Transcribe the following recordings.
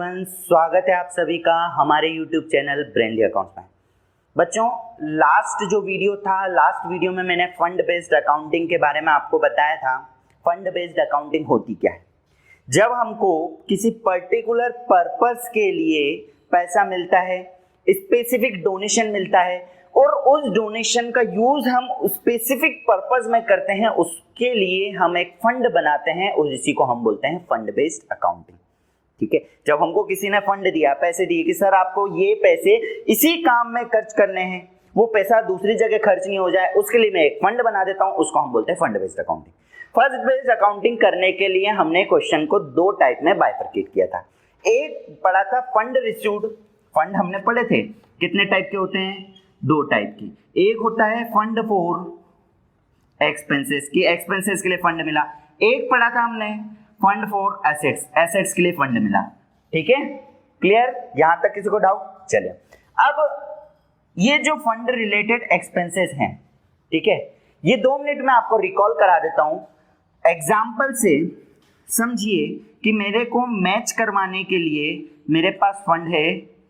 Everyone, स्वागत है आप सभी का हमारे यूट्यूब चैनल ब्रेनली अकाउंट्स में। बच्चों, लास्ट वीडियो में मैंने फंड बेस्ड अकाउंटिंग के बारे में आपको बताया था। फंड बेस्ड अकाउंटिंग होती क्या है? जब हमको किसी पर्टिकुलर पर्पस के लिए पैसा मिलता है, स्पेसिफिक डोनेशन मिलता है और उस डोनेशन का यूज हम स्पेसिफिक पर्पस में करते हैं, उसके लिए हम एक फंड बनाते हैं और इसी को हम बोलते हैं फंड बेस्ड अकाउंटिंग। ठीक है, जब हमको किसी ने फंड दिया, पैसे दिए कि सर आपको ये पैसे इसी काम में खर्च करने हैं, वो पैसा दूसरी जगह खर्च नहीं हो जाए, उसके लिए मैं एक फंड बना देता हूं, उसको हम बोलते हैं fund based accounting. Fund based accounting करने के लिए हमने क्वेश्चन को दो टाइप में बाइफरकेट किया था। एक पढ़ा था फंड रिसीव्ड। फंड हमने पढ़े थे कितने टाइप के होते हैं? दो टाइप की। एक होता है फंड फॉर एक्सपेंसेस की, एक्सपेंसेस के लिए फंड मिला। एक पढ़ा था हमने फंड फॉर एसेट्स, एसेट्स के लिए फंड मिला। ठीक है, क्लियर? यहां तक किसी को डाउट? चलिए, अब ये जो फंड रिलेटेड एक्सपेंसेस हैं, ठीक है, ये 2 मिनट में आपको रिकॉल करा देता हूं एग्जाम्पल से। समझिए कि मेरे को मैच करवाने के लिए मेरे पास फंड है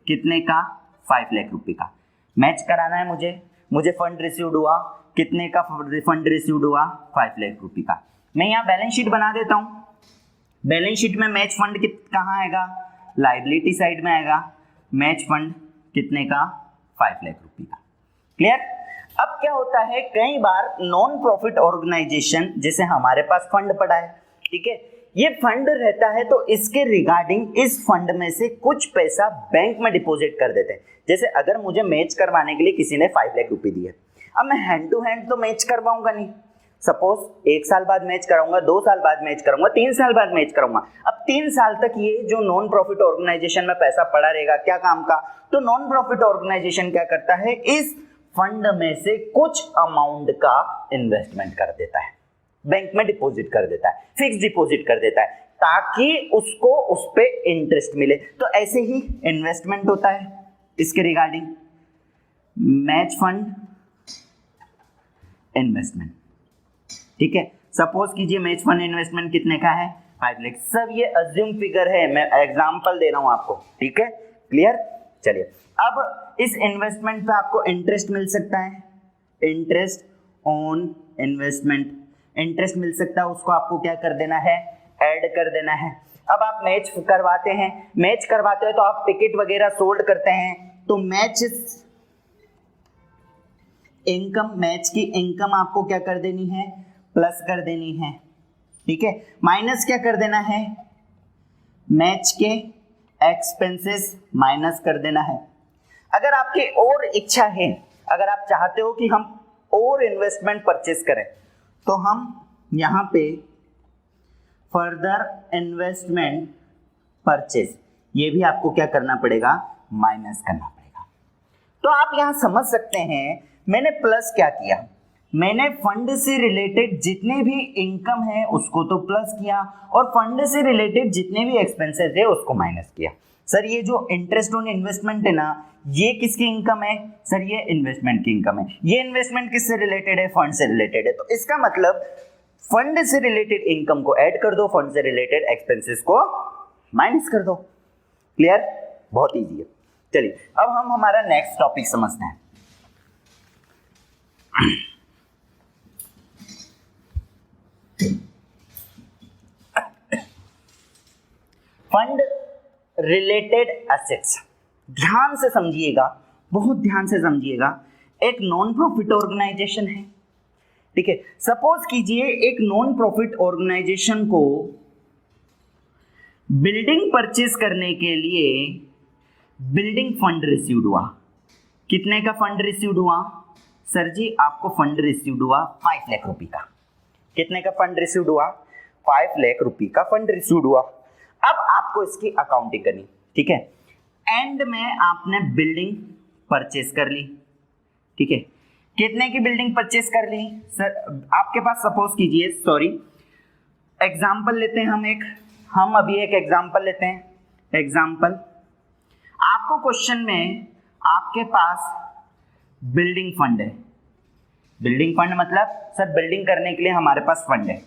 कितने का? 5 लाख रुपए का मैच कराना है मुझे फंड रिसीव्ड हुआ कितने का? फंड रिसीव्ड हुआ 5 लाख रुपए का। मैं यहाँ बैलेंस शीट बना देता हूं। बैलेंस शीट में मैच फंड कहाँ आएगा? लायबिलिटी साइड में आएगा। मैच फंड कितने का? 5 लाख रुपए का। क्लियर? अब क्या होता है, कई बार नॉन प्रॉफिट ऑर्गेनाइजेशन जैसे हमारे पास फंड पड़ा है, ठीक है, ये फंड रहता है तो इसके रिगार्डिंग इस फंड में से कुछ पैसा बैंक में डिपॉजिट कर देते हैं। जैसे अगर मुझे मैच करवाने के लिए किसी ने 5 लाख रुपए दिए, अब मैं हैंड टू हैंड तो मैच करवाऊंगा नहीं। सपोज 1 साल बाद मैच कराऊंगा, 2 साल बाद मैच कराऊंगा, 3 साल बाद मैच कराऊंगा। अब 3 साल तक ये जो नॉन प्रॉफिट ऑर्गेनाइजेशन में पैसा पड़ा रहेगा, क्या काम का? तो नॉन प्रॉफिट ऑर्गेनाइजेशन क्या करता है, इस फंड में से कुछ अमाउंट का इन्वेस्टमेंट कर देता है, बैंक में डिपॉजिट कर देता है, फिक्स डिपॉजिट कर देता है, ताकि उसको उस पे इंटरेस्ट मिले। तो ऐसे ही इन्वेस्टमेंट होता है इसके रिगार्डिंग, मैच फंड इन्वेस्टमेंट। ठीक है, सपोज कीजिए मैच फंड इन्वेस्टमेंट कितने का है? 5 लाख। सब ये अज्यूम फिगर है, मैं एग्जांपल दे रहा हूं आपको। ठीक है, क्लियर? चलिए, अब इस इन्वेस्टमेंट पे आपको इंटरेस्ट मिल सकता है, इंटरेस्ट ऑन इन्वेस्टमेंट, इंटरेस्ट मिल सकता है, उसको आपको क्या कर देना है? ऐड कर देना है। अब आप मैच करवाते हैं, मैच करवाते हैं तो आप टिकट वगैरह सोल्ड करते हैं, तो मैच इनकम, मैच की इनकम आपको क्या कर देनी है? प्लस कर देनी है। ठीक है, माइनस क्या कर देना है? मैच के एक्सपेंसेस माइनस कर देना है। अगर आपकी और इच्छा है, अगर आप चाहते हो कि हम और इन्वेस्टमेंट परचेस करें, तो हम यहां पे फर्दर इन्वेस्टमेंट परचेस, ये भी आपको क्या करना पड़ेगा? माइनस करना पड़ेगा। तो आप यहां समझ सकते हैं मैंने प्लस क्या किया, मैंने फंड से रिलेटेड जितने भी इनकम है उसको तो प्लस किया और फंड से रिलेटेड जितने भी एक्सपेंसेस है उसको माइनस किया। सर ये जो इंटरेस्ट ऑन इन्वेस्टमेंट है ना, ये किसकी इनकम है? सर ये इन्वेस्टमेंट की इनकम है। ये इन्वेस्टमेंट किससे रिलेटेड है? फंड से रिलेटेड है। तो इसका मतलब फंड से रिलेटेड इनकम को ऐड कर दो, फंड से रिलेटेड एक्सपेंसेस को माइनस कर दो। क्लियर? बहुत इजी है। चलिए, अब हम हमारा नेक्स्ट टॉपिक समझते हैं। फंड रिलेटेड एसेट्स, ध्यान से समझिएगा, बहुत ध्यान से समझिएगा। एक नॉन प्रॉफिट ऑर्गेनाइजेशन है, ठीक है, सपोज कीजिए एक नॉन प्रॉफिट ऑर्गेनाइजेशन को बिल्डिंग परचेस करने के लिए बिल्डिंग फंड रिसीव्ड हुआ। कितने का फंड रिसीव्ड हुआ? सर जी आपको फंड रिसीव्ड हुआ 5 लाख रुपए का। कितने का फंड रिसीव्ड हुआ? 5 लाख रुपए का फंड रिसीव्ड हुआ। अब आपको इसकी अकाउंटिंग करनी, ठीक है। एंड में आपने बिल्डिंग परचेस कर ली, ठीक है। कितने की बिल्डिंग परचेस कर ली? सर आपके पास सपोज कीजिए, सॉरी एग्जांपल लेते हैं हम अभी एक एग्जांपल लेते हैं। एग्जांपल, आपको क्वेश्चन में आपके पास बिल्डिंग फंड है। बिल्डिंग फंड मतलब सर बिल्डिंग करने के लिए हमारे पास फंड है।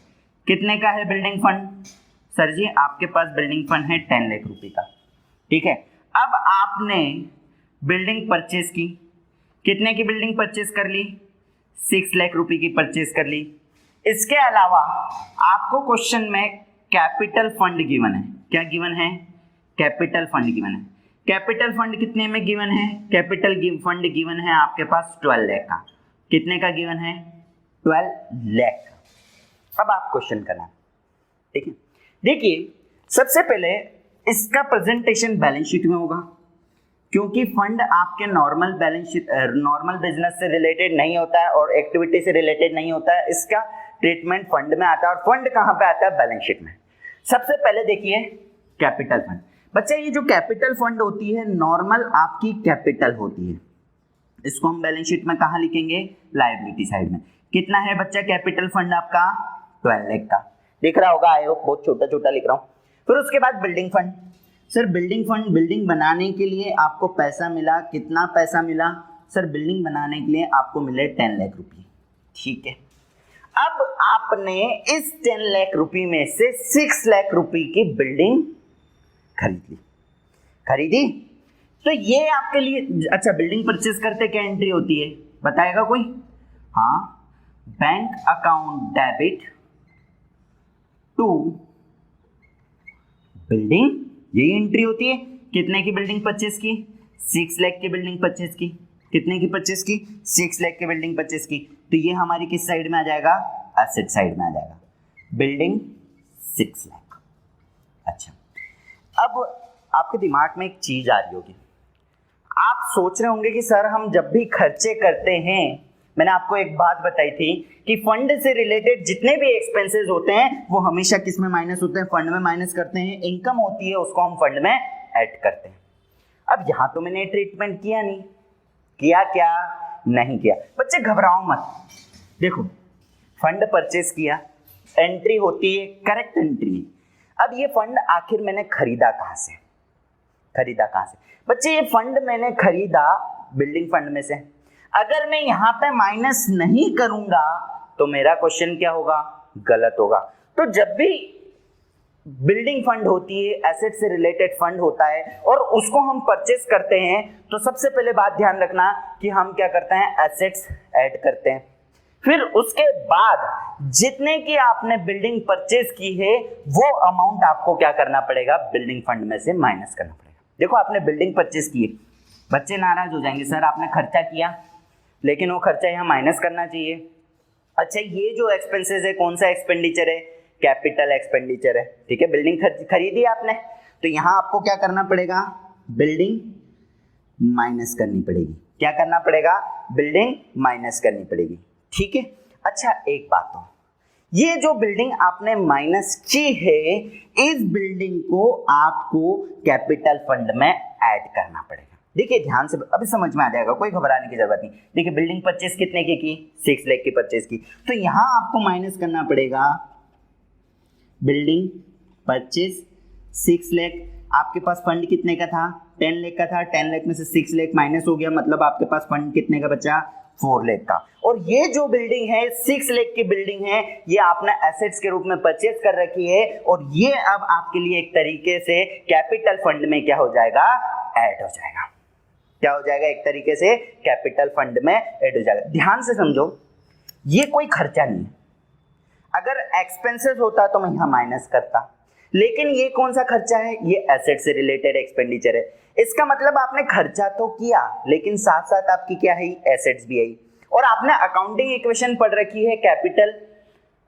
कितने का है बिल्डिंग फंड? सर जी आपके पास बिल्डिंग फंड है 10 लाख रुपए का। ठीक है। अब आपने बिल्डिंग परचेज की, कितने की बिल्डिंग परचेज कर ली? 6 लाख रुपए की परचेज कर ली। इसके अलावा आपको क्वेश्चन में कैपिटल फंड गिवन है। क्या गिवन है? कैपिटल फंड गिवन है। कैपिटल फंड कितने में गिवन है? कैपिटल फंड गिवन है आपके पास 12 लाख का। कितने का गिवन है? 12 लाख। अब आप क्वेश्चन करना, ठीक है। देखिए सबसे पहले इसका प्रेजेंटेशन बैलेंस शीट में होगा, क्योंकि फंड आपके normal balance sheet normal business से रिलेटेड नहीं होता है और एक्टिविटी से रिलेटेड नहीं होता है। इसका ट्रीटमेंट फंड में आता है। और फंड कहां पे आता है? बैलेंस शीट में। सबसे पहले देखिए कैपिटल फंड। बच्चे ये जो कैपिटल फंड होती है नॉर्मल आपकी कैपिटल होती है। इसको हम बैलेंस शीट में कहां लिखेंगे? लायबिलिटी साइड में। कितना है बच्चा कैपिटल फंड आपका? 12 लाख का। दिख रहा होगा, आई होप, बहुत छोटा छोटा लिख रहा हूं। फिर उसके बाद building fund. Sir building fund, building बनाने के लिए आपको पैसा मिला। कितना पैसा मिला? सर बिल्डिंग बनाने के लिए आपको मिले 10 लाख रुपए। ठीक है। अब आपने इस 10 लाख रुपए में से 6 लाख रुपए की बिल्डिंग खरीदी। तो ये आपके लिए, अच्छा बिल्डिंग परचेज करते क्या एंट्री होती है बताएगा कोई? हाँ, bank account debit to building, यही एंट्री होती है। कितने की बिल्डिंग परचेज की? 6 लाख की बिल्डिंग परचेज की। कितने की परचेज की? 6 लाख की बिल्डिंग परचेज की। तो ये हमारी किस साइड में आ जाएगा? एसेट साइड में आ जाएगा। बिल्डिंग 6 लाख। अच्छा, अब आपके दिमाग में एक चीज आ रही होगी, आप सोच रहे होंगे कि सर हम जब भी खर्चे करते हैं, मैंने आपको एक बात बताई थी कि फंड से रिलेटेड जितने भी एक्सपेंसेस होते हैं वो हमेशा किस में माइनस होते हैं? फंड में माइनस करते हैं। इनकम होती है उसको हम फंड में ऐड करते हैं। अब यहां तो मैंने ट्रीटमेंट किया नहीं किया, क्या नहीं किया। बच्चे घबराओ मत, देखो फंड परचेज किया, एंट्री होती है, करेक्ट एंट्री। अब ये फंड आखिर मैंने खरीदा कहां से? बच्चे ये फंड मैंने खरीदा बिल्डिंग फंड में से। अगर मैं यहां पे माइनस नहीं करूंगा तो मेरा क्वेश्चन क्या होगा? गलत होगा। तो जब भी बिल्डिंग फंड होती है, एसेट से रिलेटेड फंड होता है और उसको हम परचेस करते हैं, तो सबसे पहले बात ध्यान रखना कि हम क्या करते हैं? एसेट्स ऐड करते हैं। फिर उसके बाद जितने की आपने बिल्डिंग परचेज की है वो अमाउंट आपको क्या करना पड़ेगा? बिल्डिंग फंड में से माइनस करना पड़ेगा। देखो आपने बिल्डिंग परचेज की है, बच्चे नाराज हो जाएंगे, सर आपने खर्चा किया लेकिन वो खर्चा यहाँ माइनस करना चाहिए। अच्छा, ये जो एक्सपेंसेस है कौन सा एक्सपेंडिचर है? कैपिटल एक्सपेंडिचर है। ठीक है, बिल्डिंग खरीदी आपने, तो यहाँ आपको क्या करना पड़ेगा? बिल्डिंग माइनस करनी पड़ेगी। क्या करना पड़ेगा? बिल्डिंग माइनस करनी पड़ेगी। ठीक है। अच्छा एक बात हो, ये जो बिल्डिंग आपने माइनस की है, इस बिल्डिंग को आपको कैपिटल फंड में ऐड करना पड़ेगा। देखिए ध्यान से, अभी समझ में आ जाएगा, कोई घबराने की जरूरत नहीं। देखिए बिल्डिंग परचेज कितने की? 6 लाख की परचेज की। तो यहां आपको माइनस करना पड़ेगा बिल्डिंग परचेज 6 लाख। आपके पास फंड कितने का था? 10 लाख का था। 10 लाख में से 6 लाख माइनस हो गया, मतलब आपके पास फंड कितने का बचा? 4 लाख का। और ये जो बिल्डिंग है 6 लाख की बिल्डिंग है, ये आपने एसेट्स के रूप में परचेज कर रखी है और ये अब आपके लिए एक तरीके से कैपिटल फंड में क्या हो जाएगा? ऐड हो जाएगा। क्या हो जाएगा? एक तरीके से कैपिटल फंड में ऐड हो जाएगा। ध्यान से समझो, ये कोई खर्चा नहीं है। अगर एक्सपेंसेस होता तो मैं यहां माइनस करता, लेकिन ये कौन सा खर्चा है? ये एसेट से रिलेटेड एक्सपेंडिचर है। इसका मतलब आपने खर्चा तो किया लेकिन साथ साथ आपकी क्या है? एसेट्स भी आई। और आपने अकाउंटिंग इक्वेशन पढ़ रखी है, capital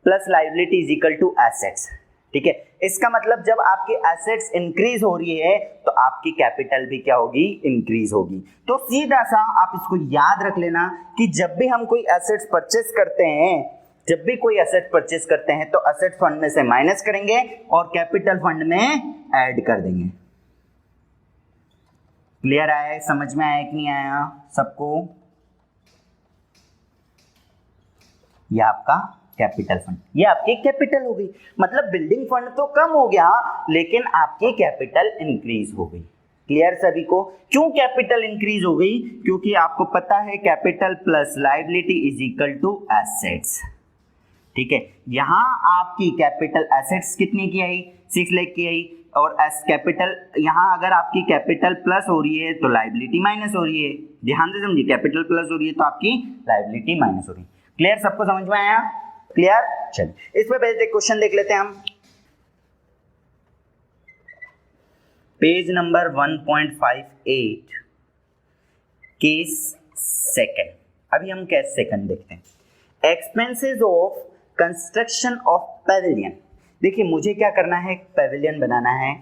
plus liability is equal to assets. ठीक है, इसका मतलब जब आपकी एसेट्स इंक्रीज हो रही है तो आपकी कैपिटल भी क्या होगी? इंक्रीज होगी। तो सीधा सा आप इसको याद रख लेना कि जब भी हम कोई एसेट्स परचेस करते हैं, तो एसेट फंड में से माइनस करेंगे और कैपिटल फंड में ऐड कर देंगे। क्लियर आया? समझ में आया कि नहीं आया सबको? ये आपका कैपिटल फंड, ये आपकी कैपिटल हो गई। मतलब बिल्डिंग फंड तो कम हो गया लेकिन आपकी कैपिटल इंक्रीज हो गई। क्लियर सभी को? क्यों कैपिटल इंक्रीज हो गई? क्योंकि आपको पता है capital plus liability is equal to assets. ठीक है, यहां आपकी कैपिटल एसेट्स कितने की आई? 6 लाख की आई और एस कैपिटल, यहाँ अगर आपकी कैपिटल प्लस हो रही है तो लायबिलिटी माइनस हो रही है, ध्यान से समझिए, कैपिटल प्लस हो रही है तो आपकी लायबिलिटी माइनस हो रही है। क्लियर, सबको समझ में आया? क्लियर, चलिए इस पे बेस्ड एक क्वेश्चन देख लेते हैं हम। Page number 1.58 case second. अभी हम केस सेकंड देखते हैं। Expenses of construction of pavilion. देखिए मुझे क्या करना है, पैविलियन बनाना है।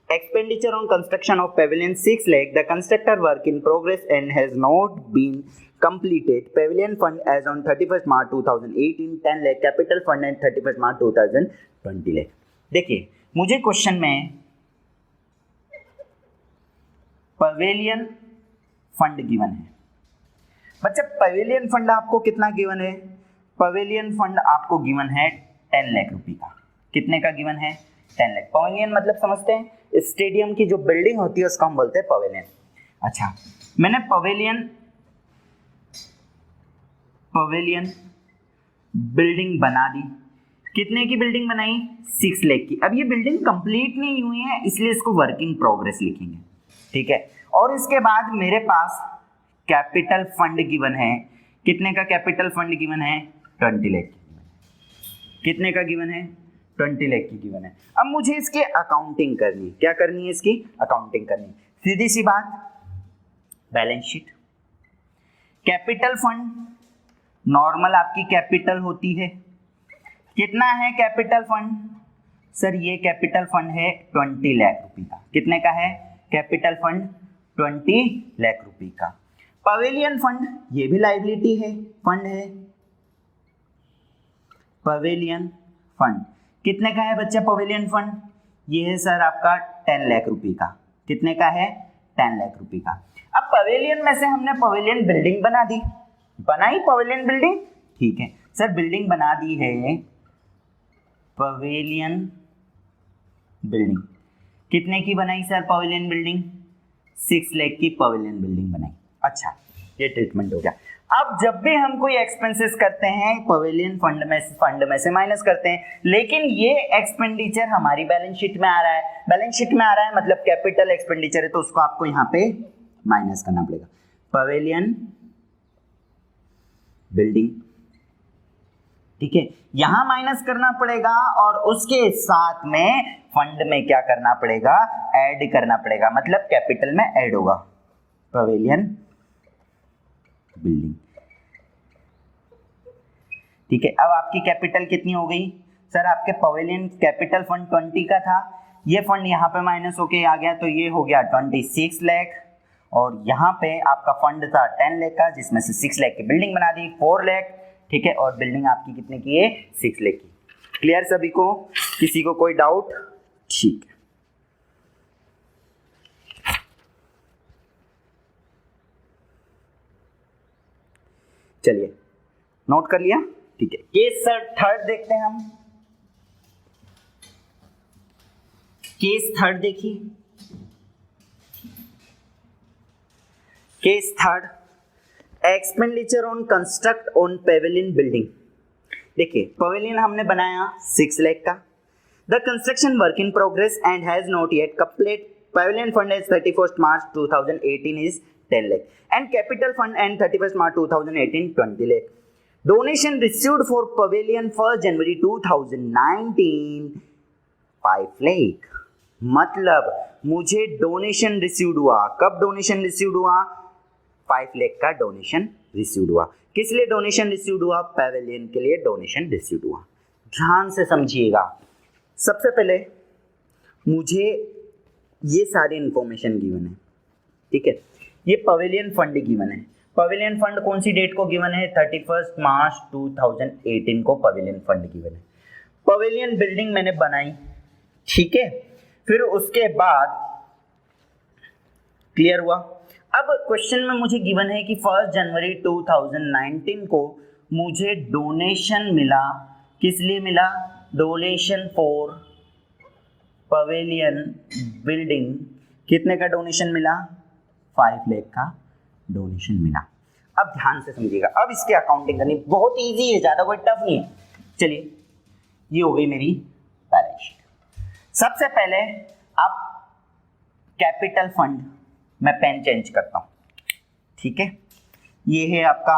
Expenditure on construction of pavilion 6 lakh, the constructor work in progress and has not been completed. Pavilion fund as on 31st March 2018 10 lakh, capital fund and 31st March 2020 lakh। देखिए मुझे question में पवेलियन फंड गिवन है। बच्चा pavilion fund आपको कितना given है? Pavilion fund आपको given है 10 लाख रुपए का। कितने का गिवन है? 10 लाख। पवेलियन मतलब समझते हैं, स्टेडियम की जो बिल्डिंग होती है उसको हम बोलते हैं पवेलियन। अच्छा, मैंने पवेलियन बिल्डिंग बना दी। कितने की बिल्डिंग बनाई? 6 लाख की। अब ये बिल्डिंग कंप्लीट नहीं हुई है इसलिए इसको वर्क इन प्रोग्रेस लिखेंगे, ठीक है। और इसके बाद मेरे पास कैपिटल फंड गिवन है। कितने का कैपिटल फंड गिवन है? 20 लाख। कितने का गिवन है? 20 लाख की गिवन है। अब मुझे इसकी अकाउंटिंग करनी है। क्या करनी है? इसकी अकाउंटिंग करनी है। सीधी सी बात, balance sheet. Capital fund normal आपकी कैपिटल होती है। कितना है कैपिटल फंड? सर ये कैपिटल फंड है 20 लाख रुपए का। कितने का है कैपिटल फंड? 20 लाख रुपए का। पवेलियन फंड ये भी लायबिलिटी है, फंड है। पवेलियन फंड कितने का है बच्चा? पवेलियन फंड ये है सर आपका 10 लाख रुपए का। कितने का है? 10 लाख रुपए का। अब पवेलियन में से हमने पवेलियन बिल्डिंग बना दी, बनाई पवेलियन बिल्डिंग, ठीक है सर बिल्डिंग बना दी है पवेलियन बिल्डिंग। कितने की बनाई सर पवेलियन बिल्डिंग? 6 लाख की पवेलियन बिल्डिंग बनाई। अच्छा, ये ट्रीटमेंट हो गया। अब जब भी हम कोई एक्सपेंसेस करते हैं पवेलियन फंड में से माइनस करते हैं, लेकिन ये एक्सपेंडिचर हमारी बैलेंस शीट में आ रहा है। बैलेंस शीट में आ रहा है मतलब कैपिटल एक्सपेंडिचर है तो उसको आपको यहाँ पे माइनस करना पड़ेगा। पवेलियन बिल्डिंग, ठीक है, यहां माइनस करना पड़ेगा और उसके साथ में फंड में क्या करना पड़ेगा? ऐड करना पड़ेगा, मतलब कैपिटल में ऐड होगा पवेलियन बिल्डिंग, ठीक है। अब आपकी कैपिटल कितनी हो गई? सर आपके पवेलियन कैपिटल फंड 20 का था, ये फंड यहाँ पे माइनस होके आ गया तो ये हो गया 26 लाख, और यहाँ पे आपका फंड था 10 लाख का जिसमें से 6 लाख की बिल्डिंग बना दी 4 लाख, ठीक है, और बिल्डिंग आपकी कितने की है? 6 लाख की। क्लियर सभी को? किसी को कोई डाउट? ठीक है, चलिए नोट कर लिया, ठीक है। केस सर थर्ड देखते हैं हम। केस थर्ड देखिए, case third, expenditure on construct on pavilion building. देखिए पवेलियन हमने बनाया 6 लाख का। The construction work in progress and has not yet complete. Pavilion fund as 31st March 2018 इज 10 lakh and capital fund and 31st March 2018 20 lakh. Donation received for pavilion 1st January 2019 5 lakh. मतलब मुझे donation received हुआ। कब donation received हुआ? 5 लाख का donation received हुआ। किस लिए डोनेशन रिसीव्ड हुआ? पैवेलियन के लिए डोनेशन रिसीव्ड हुआ। ध्यान से समझिएगा। सबसे पहले मुझे ये सारी इंफॉर्मेशन गिवन है, ठीक है। ये पवेलियन फंड गिवन है। पवेलियन फंड कौन सी डेट को गिवन है? 31st March 2018 को पवेलियन फंड गिवन है। पवेलियन बिल्डिंग मैंने बनाई, ठीक है। फिर उसके बाद क्लियर हुआ। अब क्वेश्चन में मुझे गिवन है कि 1 जनवरी 2019 को मुझे डोनेशन मिला। किस लिए मिला? Donation for pavilion building. कितने का डोनेशन मिला? 5 लाख का डोनेशन मिला। अब ध्यान से समझिएगा, अब इसकी अकाउंटिंग करनी बहुत इजी है, ज्यादा कोई टफ नहीं है। चलिए ये हो गई मेरी बैलेंस शीट। सबसे पहले अब कैपिटल फंड, मैं पेन चेंज करता हूं, ठीक है, ये है आपका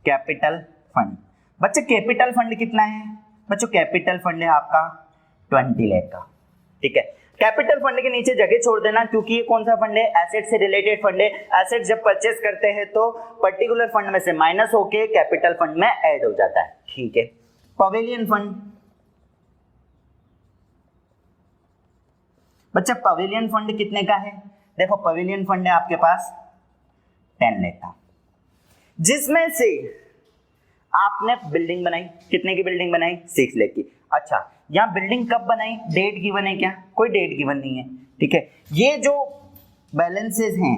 कैपिटल फंड। बच्चे कैपिटल फंड कितना है? बच्चों कैपिटल फंड है आपका 20 लाख का, ठीक है। कैपिटल फंड के नीचे जगह छोड़ देना, क्योंकि ये कौन सा फंड है? एसेट से रिलेटेड फंड है। एसेट जब परचेस करते हैं तो पर्टिकुलर फंड में से माइनस होके कैपिटल फंड में ऐड हो जाता है, ठीक है। पवेलियन फंड, बच्चा पवेलियन फंड कितने का है? देखो पवेलियन फंड है आपके पास 10 लाख का, जिसमें से आपने बिल्डिंग बनाई, कितने की बिल्डिंग बनाई? 6 लाख की। अच्छा, यहाँ बिल्डिंग कब बनाई? डेट गिवन है क्या? कोई डेट गिवन नहीं है, ठीक है। ये जो बैलेंसेस हैं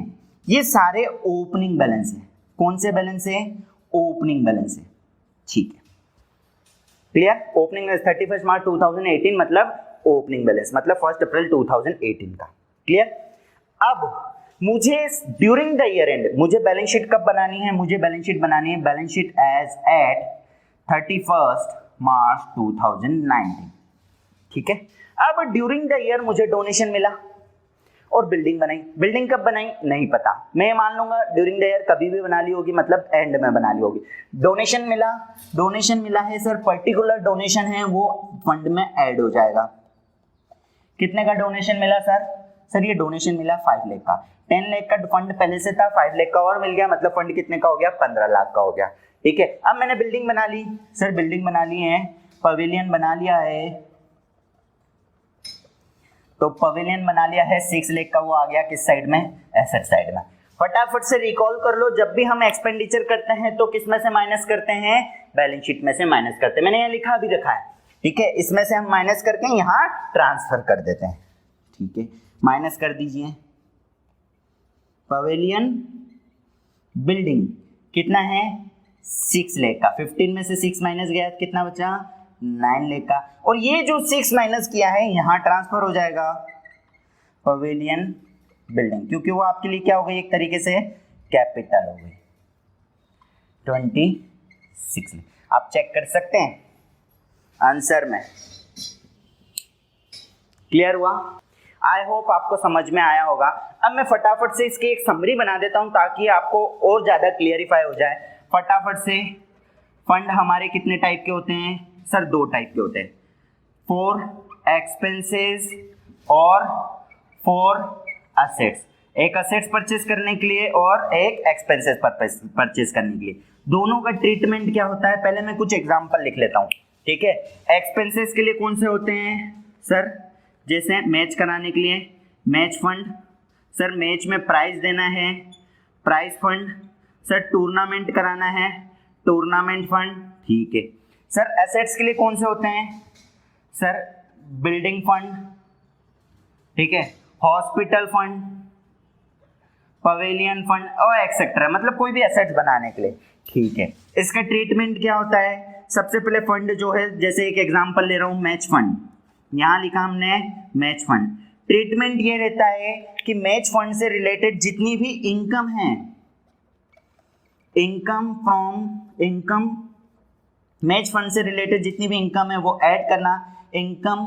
ये सारे ओपनिंग बैलेंस हैं। कौन से बैलेंस है? ओपनिंग बैलेंस है, ठीक है, क्लियर। ओपनिंग बैलेंस 31 मार्च 2018 मतलब ओपनिंग बैलेंस मतलब 1 अप्रैल 2018 का, क्लियर। अब मुझे ड्यूरिंग द ईयर एंड मुझे बैलेंस शीट कब बनानी है? मुझे बैलेंस शीट बनानी है बैलेंस शीट एज एट 31 मार्च 2019, ठीक है। अब ड्यूरिंग द ईयर मुझे डोनेशन मिला और बिल्डिंग बनाई। बिल्डिंग कब बनाई? नहीं पता, मैं मान लूंगा ड्यूरिंग द ईयर कभी भी बना ली होगी, मतलब एंड में बना ली होगी। डोनेशन मिला, डोनेशन मिला है सर, पर्टिकुलर डोनेशन है वो फंड में ऐड हो जाएगा। कितने का डोनेशन मिला सर? सर ये डोनेशन मिला 5 लाख का। 10 लाख का फंड पहले से था, 5 लाख का और मिल गया, मतलब फंड कितने का हो गया? 15 लाख का हो गया, ठीक है। अब मैंने बिल्डिंग बना ली सर, बिल्डिंग बना ली है, पवेलियन बना लिया है, तो पवेलियन बना लिया है 6 लाख का, वो आ गया किस साइड में? एसेट साइड में। फटाफट से रिकॉल कर लो, जब भी हम एक्सपेंडिचर करते हैं तो किस में से माइनस करते हैं? बैलेंस शीट में से माइनस करते हैं। मैंने यहाँ लिखा भी रखा है, ठीक है, इसमें से हम माइनस करके यहाँ ट्रांसफर कर देते हैं, ठीक है। माइनस कर दीजिए, पवेलियन बिल्डिंग कितना है? 6 लाख का। 15 में से 6 माइनस गया, कितना बचा? 9 लाख का। और ये जो 6 माइनस किया है यहाँ ट्रांसफर हो जाएगा पवेलियन बिल्डिंग, क्योंकि वो आपके लिए क्या हो गई? एक तरीके से कैपिटल हो गई 26 लाख। आप चेक कर सकते हैं आंसर में, क्लियर हुआ? आई होप आपको समझ में आया होगा। अब मैं फटाफट से इसकी एक समरी बना देता हूं ताकि आपको और ज्यादा क्लियरिफाई हो जाए। फटाफट से, फंड हमारे कितने टाइप के होते हैं सर? 2 टाइप के होते हैं, फॉर एक्सपेंसेस और फॉर असेट्स। एक असेट्स परचेस करने के लिए और एक एक्सपेंसेस परचेस करने के लिए। दोनों का ट्रीटमेंट क्या होता है? पहले मैं कुछ एग्जांपल लिख लेता हूं, ठीक है। एक्सपेंसेस के लिए कौन से होते हैं सर? जैसे मैच कराने के लिए मैच फंड, सर मैच में प्राइज देना है, प्राइज फंड। सर टूर्नामेंट कराना है, टूर्नामेंट फंड, ठीक है। सर एसेट्स के लिए कौन से होते हैं सर? बिल्डिंग फंड, ठीक है, हॉस्पिटल फंड, पवेलियन फंड और एक्सेट्रा, मतलब कोई भी एसेट्स बनाने के लिए, ठीक है। इसका ट्रीटमेंट क्या होता है? सबसे पहले फंड जो है, जैसे एक एग्जांपल ले रहा हूं, मैच फंड, यहां लिखा हमने मैच फंड। ट्रीटमेंट ये रहता है कि मैच फंड से रिलेटेड जितनी भी इनकम है, इनकम मैच फंड से रिलेटेड जितनी भी इनकम है वो ऐड करना, इनकम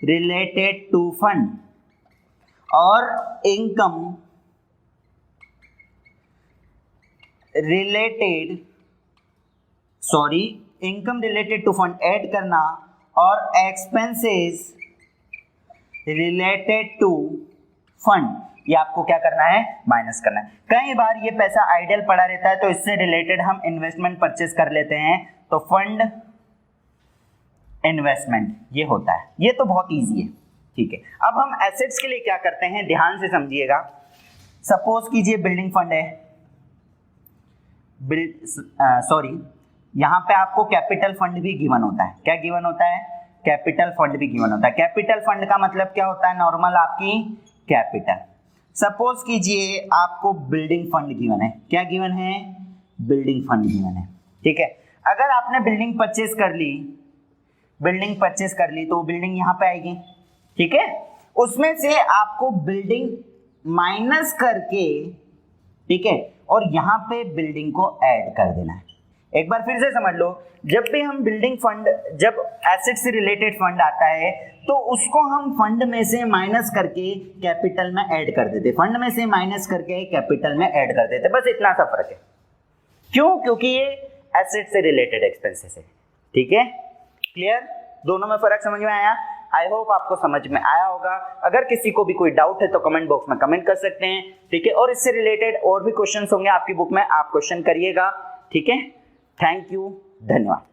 रिलेटेड टू फंड, और income related to fund add करना, और एक्सपेंसेस रिलेटेड टू फंड ये आपको क्या करना है? माइनस करना है। कई बार ये पैसा आइडल पड़ा रहता है तो इससे रिलेटेड हम इन्वेस्टमेंट परचेस कर लेते हैं, तो फंड इन्वेस्टमेंट ये होता है। ये तो बहुत इजी है, ठीक है। अब हम एसेट्स के लिए क्या करते हैं, ध्यान से समझिएगा। सपोज कीजिए बिल्डिंग फंड है, यहाँ पे आपको कैपिटल फंड भी गिवन होता है। क्या गिवन होता है? कैपिटल फंड भी गिवन होता है। कैपिटल फंड का मतलब क्या होता है? नॉर्मल आपकी कैपिटल। सपोज कीजिए आपको बिल्डिंग फंड गिवन है। क्या गिवन है? बिल्डिंग फंड गिवन है, ठीक है। अगर आपने बिल्डिंग परचेस कर ली तो बिल्डिंग यहाँ पे आएगी, ठीक है। उसमें से आपको बिल्डिंग माइनस करके, ठीक है, और यहाँ पे बिल्डिंग को ऐड कर देना है। एक बार फिर से समझ लो, जब भी हम बिल्डिंग फंड, जब एसेट से रिलेटेड फंड आता है तो उसको हम फंड में से माइनस करके कैपिटल में ऐड कर देते, फंड में से माइनस करके कैपिटल में ऐड कर देते, बस इतना सा फर्क है। क्यों? क्योंकि ये एसेट से रिलेटेड एक्सपेंसेस है। ठीक है, क्लियर? दोनों में फर्क समझ में आया? आई होप आपको समझ में आया होगा। अगर किसी को भी कोई डाउट है तो कमेंट बॉक्स में कमेंट कर सकते हैं। ठीक है, और इससे रिलेटेड और भी क्वेश्चंस होंगे आपकी बुक में, आप क्वेश्चन करिएगा। ठीक है, थैंक यू, धन्यवाद।